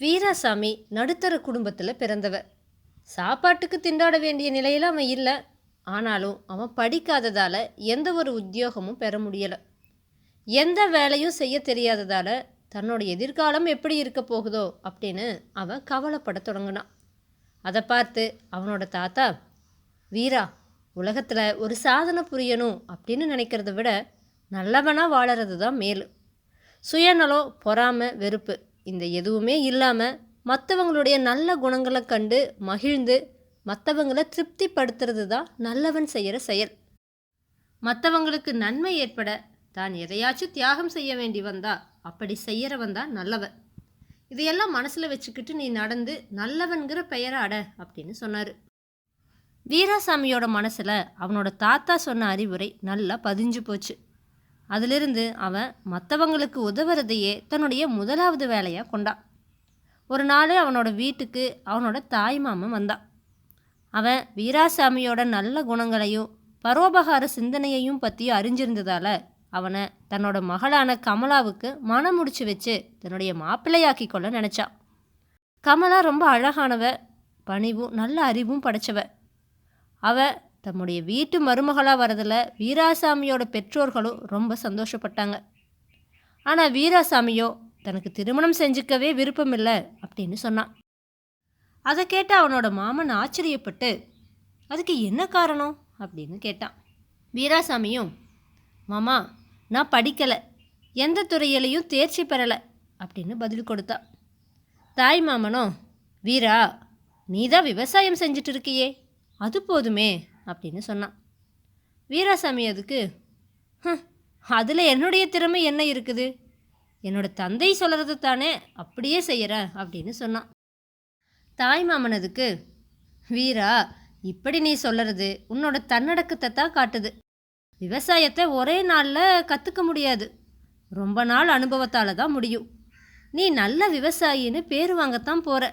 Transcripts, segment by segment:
வீராசாமி நடுத்தர குடும்பத்தில் பிறந்தவர். சாப்பாட்டுக்கு திண்டாட வேண்டிய நிலையில் அவன் இல்லை. ஆனாலும் அவன் படிக்காததால் எந்த ஒரு உத்தியோகமும் பெற முடியலை. எந்த வேலையும் செய்ய தெரியாததால் தன்னோட எதிர்காலம் எப்படி இருக்க போகுதோ அப்படின்னு அவன் கவலைப்பட தொடங்கினான். அதை பார்த்து அவனோட தாத்தா, வீரா, உலகத்தில் ஒரு சாதனை புரியணும் அப்படின்னு நினைக்கிறத விட நல்லவனாக வாழறது தான் மேலு. சுயநலம், பொறாமை, வெறுப்பு இந்த எதுவுமே இல்லாமல் மற்றவங்களுடைய நல்ல குணங்களை கண்டு மகிழ்ந்து மற்றவங்களை திருப்திப்படுத்துறது தான் நல்லவன் செய்கிற செயல். மற்றவங்களுக்கு நன்மை ஏற்பட தான் எதையாச்சும் தியாகம் செய்ய வேண்டி வந்தா அப்படி செய்கிறவன் தான் நல்லவன். இதையெல்லாம் மனசில் வச்சுக்கிட்டு நீ நடந்து நல்லவன்கிற பெயரை அட அப்படின்னு சொன்னார். வீராசாமியோட மனசில் அவனோட தாத்தா சொன்ன அறிவுரை நல்லா பதிஞ்சு போச்சு. அதிலிருந்து அவன் மற்றவங்களுக்கு உதவுறதையே தன்னுடைய முதலாவது வேலையாக கொண்டான். ஒரு நாள் அவனோட வீட்டுக்கு அவனோட தாய் மாமன் வந்தான். அவன் வீராசாமியோட நல்ல குணங்களையும் பரோபகார சிந்தனையையும் பற்றியும் அறிஞ்சிருந்ததால் அவனை தன்னோட மகளான கமலாவுக்கு மனம் முடிச்சு வச்சு தன்னுடைய மாப்பிள்ளையாக்கி கொள்ள நினச்சான். கமலா ரொம்ப அழகானவ, பணிவும் நல்ல அறிவும் படைச்சவ. அவ தம்முடைய வீட்டு மருமகளாக வரதில் வீராசாமியோட பெற்றோர்களும் ரொம்ப சந்தோஷப்பட்டாங்க. ஆனால் வீராசாமியோ தனக்கு திருமணம் செஞ்சுக்கவே விருப்பமில்லை அப்படின்னு சொன்னான். அதை கேட்ட அவனோட மாமன் ஆச்சரியப்பட்டு, அதுக்கு என்ன காரணம் அப்படின்னு கேட்டான். வீராசாமியும், மாமா, நான் படிக்கலை, எந்த துறையிலையும் தேர்ச்சி பெறலை அப்படின்னு பதில் கொடுத்தான். தாய் மாமனோ, வீரா, நீ தான் விவசாயம் செஞ்சுட்டு இருக்கியே, அது போதுமே அப்படின்னு சொன்னான். வீராசாமி அதுக்கு, அதில் என்னுடைய திறமை என்ன இருக்குது, என்னோட தந்தை சொல்கிறது தானே அப்படியே செய்கிறேன் அப்படின்னு சொன்னான். தாய் மாமன் அதுக்கு, வீரா, இப்படி நீ சொல்கிறது உன்னோட தன்னடக்கத்தை தான் காட்டுது. விவசாயத்தை ஒரே நாளில் கற்றுக்க முடியாது, ரொம்ப நாள் அனுபவத்தால் தான் முடியும். நீ நல்ல விவசாயின்னு பேர் வாங்கத்தான் போகிற,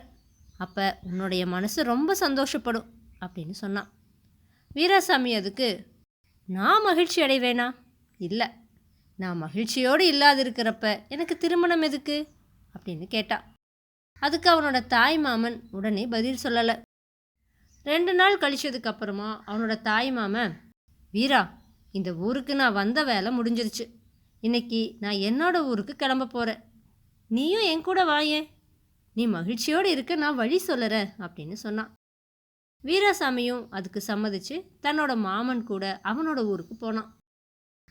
அப்போ உன்னுடைய மனசு ரொம்ப சந்தோஷப்படும் அப்படின்னு சொன்னான். வீராசாமி அதுக்கு, நான் மகிழ்ச்சி அடைவேனா? இல்லை, நான் மகிழ்ச்சியோடு இல்லாதிருக்கிறப்ப எனக்கு திருமணம் எதுக்கு அப்படின்னு கேட்டான். அதுக்கு அவனோட தாய் மாமன் உடனே பதில் சொல்லலை. 2 நாள் கழிச்சதுக்கு அப்புறமா அவனோட தாய் மாமன், வீரா, இந்த ஊருக்கு நான் வந்த வேலை முடிஞ்சிருச்சு, இன்னைக்கு நான் என்னோட ஊருக்கு கிளம்ப போகிறேன், நீயும் என் கூட வாயேன், நீ மகிழ்ச்சியோடு இருக்க நான் வழி சொல்லுறேன் அப்படின்னு சொன்னான். வீராசாமியும் அதுக்கு சம்மதிச்சு தன்னோட மாமன் கூட அவனோட ஊருக்கு போனான்.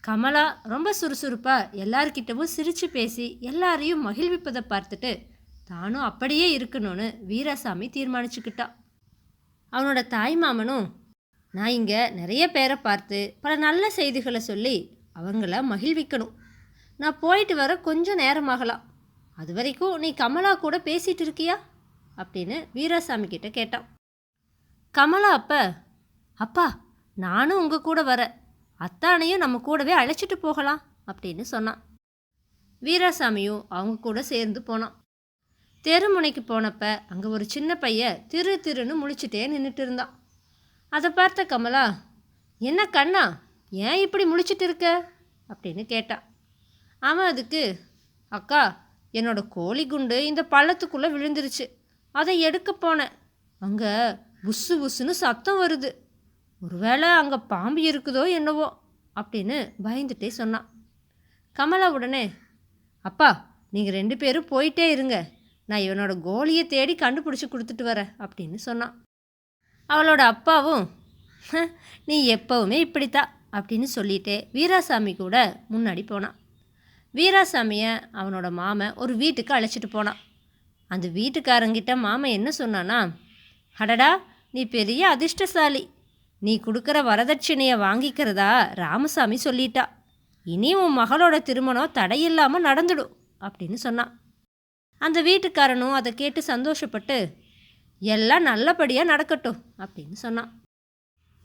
கமலா ரொம்ப சுறுசுறுப்பாக எல்லார்கிட்டவும் சிரித்து பேசி எல்லாரையும் மகிழ்விப்பதை பார்த்துட்டு தானும் அப்படியே இருக்கணும்னு வீராசாமி தீர்மானிச்சுக்கிட்டான். அவனோட தாய் மாமனும், நான் இங்கே நிறைய பேரை பார்த்து பல நல்ல செய்திகளை சொல்லி அவங்கள மகிழ்விக்கணும், நான் போயிட்டு வர கொஞ்சம் நேரமாகலாம், அது வரைக்கும் நீ கமலா கூட பேசிகிட்டு இருக்கியா அப்படின்னு வீராசாமி கிட்ட கேட்டான். கமலா அப்பா, நானும் உங்கள் கூட வரேன், அத்தானையும் நம்ம கூடவே அழைச்சிட்டு போகலாம் அப்படின்னு சொன்னான். வீராசாமியும் அவங்க கூட சேர்ந்து போனான். தெருமுனைக்கு போனப்ப அங்கே ஒரு சின்ன பையன் திருன்னு முழிச்சிட்டே நின்றுட்டு இருந்தான். அதை பார்த்த கமலா, என்ன கண்ணா, ஏன் இப்படி முழிச்சிட்டு இருக்க அப்படின்னு கேட்டான். அவன் அதுக்கு, அக்கா, என்னோட கோழி குண்டு இந்த பள்ளத்துக்குள்ளே விழுந்துருச்சு, அதை எடுக்க போனேன், அங்கே புஸ்ஸு புஸ்ஸுன்னு சத்தம் வருது, ஒருவேளை அங்கே பாம்பு இருக்குதோ என்னவோ அப்படின்னு பயந்துட்டே சொன்னான். கமலா உடனே, அப்பா, நீங்கள் 2 பேரும் போயிட்டே இருங்க, நான் இவனோட கோழியை தேடி கண்டுபிடிச்சி கொடுத்துட்டு வரேன் அப்படின்னு சொன்னான். அவளோட அப்பாவும், நீ எப்போவுமே இப்படித்தான் அப்படின்னு சொல்லிட்டே வீராசாமி கூட முன்னாடி போனான். வீராசாமியை அவனோட மாமன் ஒரு வீட்டுக்கு அழைச்சிட்டு போனான். அந்த வீட்டுக்காரங்கிட்ட மாமன் என்ன சொன்னான்னா, அடடா, நீ பெரிய அதிர்ஷ்டசாலி, நீ கொடுக்குற வரதட்சணையை வாங்கிக்கிறதா ராமசாமி சொல்லிட்டா, இனி உன் மகளோட திருமணம் தடையில்லாமல் நடந்துடும் அப்படின்னு சொன்னான். அந்த வீட்டுக்காரனும் அதை கேட்டு சந்தோஷப்பட்டு, எல்லாம் நல்லபடியாக நடக்கட்டும் அப்படின்னு சொன்னான்.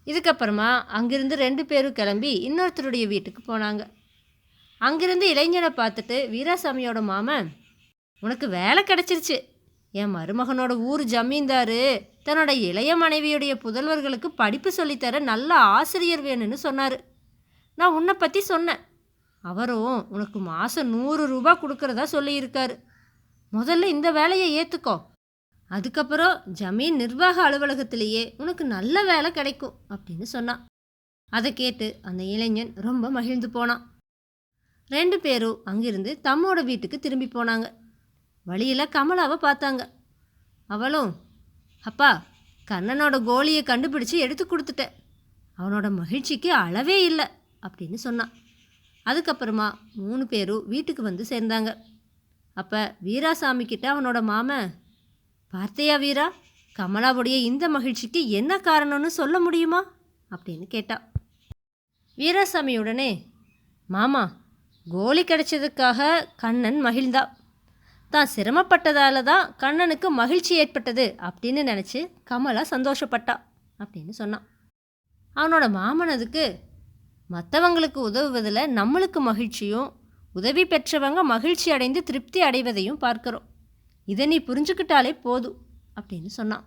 இதுக்கப்புறமா அங்கிருந்து 2 பேரும் கிளம்பி இன்னொருத்தருடைய வீட்டுக்கு போனாங்க. அங்கிருந்து இளைஞனை பார்த்துட்டு வீராசாமியோட மாமன், உனக்கு வேலை கிடச்சிருச்சு, என் மருமகனோட ஊர் ஜமீன்தாரு தன்னோட இளைய மனைவியுடைய புதல்வர்களுக்கு படிப்பு சொல்லித்தர நல்ல ஆசிரியர் வேணும்னு சொன்னார், நான் உன்னை பற்றி சொன்னேன், அவரும் உனக்கு மாதம் 100 ரூபா கொடுக்குறதா சொல்லியிருக்காரு, முதல்ல இந்த வேலையை ஏற்றுக்கோ, அதுக்கப்புறம் ஜமீன் நிர்வாக அலுவலகத்திலேயே உனக்கு நல்ல வேலை கிடைக்கும் அப்படின்னு சொன்னான். அதை கேட்டு அந்த இளைஞன் ரொம்ப மகிழ்ந்து போனான். 2 பேரும் அங்கிருந்து தம்மோட வீட்டுக்கு திரும்பி போனாங்க. வழியில் கமலாவை பார்த்தாங்க. அவளும், அப்பா, கண்ணனோட கோலியை கண்டுபிடிச்சு எடுத்து கொடுத்துட்டேன், அவனோட மகிழ்ச்சிக்கு அளவே இல்லை அப்படின்னு சொன்னான். அதுக்கப்புறமா 3 பேரும் வீட்டுக்கு வந்து சேர்ந்தாங்க. அப்போ வீராசாமி கிட்ட அவனோட மாமன், பார்த்தையா வீரா, கமலாவுடைய இந்த மகிழ்ச்சிக்கு என்ன காரணம்னு சொல்ல முடியுமா அப்படின்னு கேட்டா. வீராசாமி உடனே, மாமா, கோலி கிடைச்சதுக்காக கண்ணன் மகிழ்ந்தா, தான் சிரமப்பட்டதால தான் கண்ணனுக்கு மகிழ்ச்சி ஏற்பட்டது அப்படின்னு நினச்சி கமலா சந்தோஷப்பட்டா அப்படின்னு சொன்னான். அவனோட மாமனதுக்கு, மற்றவங்களுக்கு உதவுவதில் நம்மளுக்கு மகிழ்ச்சியும், உதவி பெற்றவங்க மகிழ்ச்சி அடைந்து திருப்தி அடைவதையும் பார்க்குறோம், இதை நீ புரிஞ்சுக்கிட்டாலே போதும் அப்படின்னு சொன்னான்.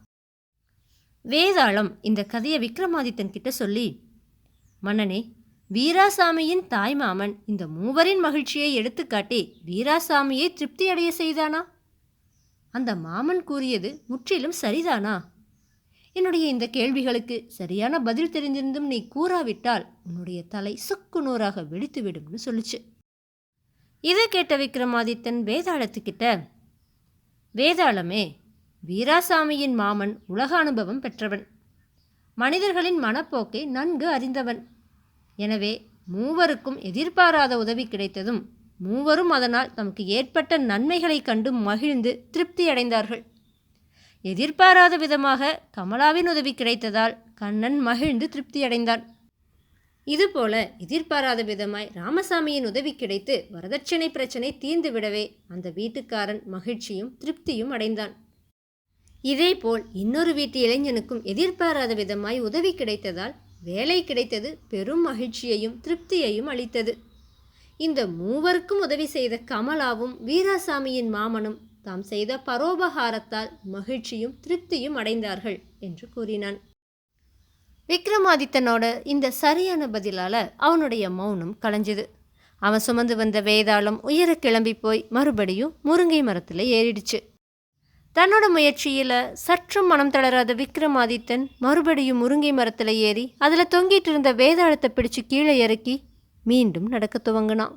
வேதாளம் இந்த கதையை விக்ரமாதித்தன் கிட்ட சொல்லி, மன்னனே, வீராசாமியின் தாய்மாமன் இந்த 3 மகிழ்ச்சியை எடுத்துக்காட்டி வீராசாமியை திருப்தி அடைய செய்தானா? அந்த மாமன் கூறியது முற்றிலும் சரிதானா? என்னுடைய இந்த கேள்விகளுக்கு சரியான பதில் தெரிஞ்சிருந்தும் நீ கூறாவிட்டால் உன்னுடைய தலை சுக்கு நூறாக வெடித்துவிடும்னு சொல்லிச்சு. இதை கேட்ட விக்ரமாதித்தன் வேதாளத்துக்கிட்ட, வேதாளமே, வீராசாமியின் மாமன் உலக அனுபவம் பெற்றவன், மனிதர்களின் மனப்போக்கை நன்கு அறிந்தவன். எனவே 3 எதிர்பாராத உதவி கிடைத்ததும் 3 அதனால் தமக்கு ஏற்பட்ட நன்மைகளை கண்டு மகிழ்ந்து திருப்தி அடைந்தார்கள். எதிர்பாராத விதமாக கமலாவின் உதவி கிடைத்ததால் கண்ணன் மகிழ்ந்து திருப்தி அடைந்தான். இதுபோல எதிர்பாராத விதமாய் ராமசாமியின் உதவி கிடைத்து வரதட்சணை பிரச்சனை தீர்ந்து விடவே அந்த வீட்டுக்காரன் மகிழ்ச்சியும் திருப்தியும் அடைந்தான். இதேபோல் இன்னொரு வீட்டு இளைஞனுக்கும் எதிர்பாராத விதமாய் உதவி கிடைத்ததால் வேலை கிடைத்தது பெரும் மகிழ்ச்சியையும் திருப்தியையும் அளித்தது. இந்த 3 உதவி செய்த கமலாவும் வீராசாமியின் மாமனும் தாம் செய்த பரோபகாரத்தால் மகிழ்ச்சியும் திருப்தியும் அடைந்தார்கள் என்று கூறினான். விக்ரமாதித்தனோட இந்த சரியான பதிலால் அவனுடைய மௌனம் கலைஞ்சது. அவன் சுமந்து வந்த வேதாளம் உயர கிளம்பி போய் மறுபடியும் முருங்கை மரத்தில் ஏறிடுச்சு. தன்னோட முயற்சியில் சற்றும் மனம் தளராத விக்ரமாதித்தன் மறுபடியும் முருங்கை மரத்தில் ஏறி அதில் தொங்கிட்டு இருந்த வேதாளத்தை பிடிச்சு கீழே இறக்கி மீண்டும் நடக்க துவங்கினான்.